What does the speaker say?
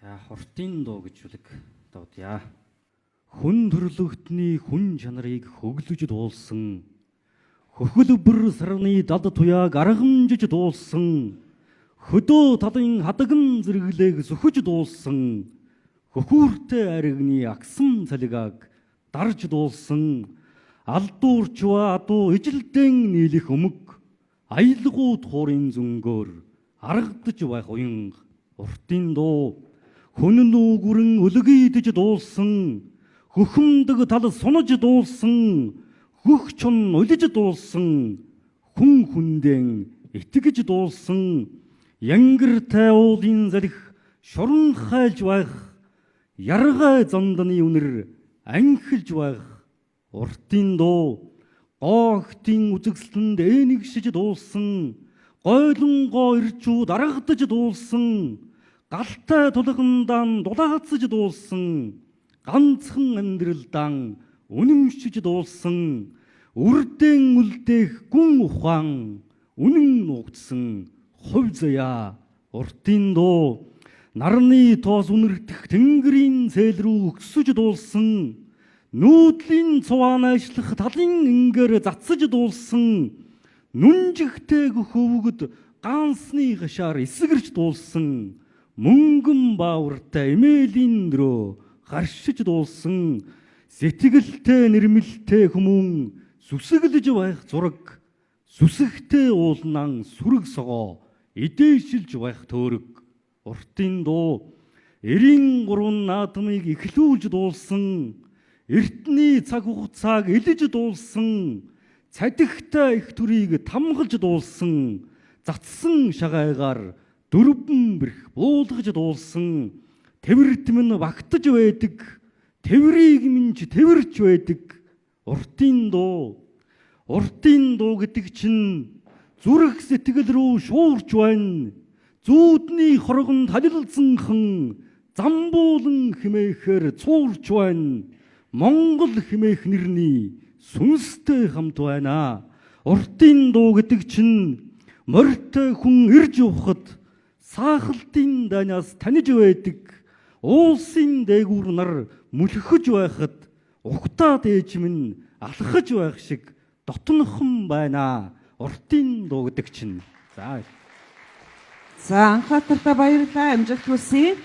Хуртын дуу гэж үлэг дуудъя. Хүн төрлөختний хүн чанарыг хөглөж дуулсан. Хөхөл бүр сарны дад туяаг аргамжиж дуулсан. Хөдөө талын хадагн зэрэглээг сөхөж дуулсан. Хөхүүртэй аригны агсан цалигааг дарж дуулсан. Алдуурчва адуу ижилдэн нийлэх өмг. Аялгуу туурын зүнгөөр аргадж байх уян уртын дуу. Хүн нүгүрэн өлгийдэж дуулсан. Хөхөмдөг тал сунаж дуулсан. Хөх чон улиж дуулсан. Хүн хүндэн итгэж дуулсан. Янгиртай уулын залих шорон хайлж байх. Яргай занданы үнэр анхилж байх уртын дуу. Гоогтын үзэгсэлтэнд энэгшиж дуулсан. Гойлонгоо ирчүүд аргадаж дуулсан. Галтай тулгандан дулаацж дуулсан. Ганцхан амьдралдан үнэмшиж дуулсан. Үрдэн үлдээх гүн ухаан үнэн нуугдсан хувь заяа уртын дуу. Нарны тоос үнэртэх тэнгэрийн зээл рүү өксөж дуулсан. Нүүдлийн цувaan ажиллах талын ингээр затсаж дуулсан. Нүнжигтэй хөвгөд ганцны гашаар эсгэрч дуулсан. Мөнгөн баавартай эмээлийн дөрөө гаршиж дуулсан. Сэтгэлтэй нэрмэлтэй хүмүүн сүсэглэж байх зураг. Сүсэгтэй уулнан сүрэг согоо идээшилж байх төөрөг уртын дуу. 93 наадмыг эхлүүлж дуулсан. Эртний цаг хугацааг элэж дуулсан. Цадигтай их төрийг тамгалж дуулсан. Затсан шагайгаар дөрвөн бэрх буулгаж дуулсан. Тэвэртмэн багтаж байдаг. Тэврийг минь тэвэрч байдаг уртын дуу. Уртын дуу гэдэг чинь зүрх сэтгэл рүү шуурч байна. Зүүдний хоргонд халилзанхан замбуулан хэмээхээр цуурч байна. Монгол хэмээх нэрний сүнстэй хамт байна. Уртын дуу гэдэг чинь морьтой хүн ирж ухад саахалтын данаас таниж байдаг. Уулсын дээгүүр нар мүлхэж байхад ухтаад ээж минь алхаж байх шиг дотнохон байна. Уртын дуу гэдэг чинь. За анхаатартаа баярлалаа. Амжилт хүсье.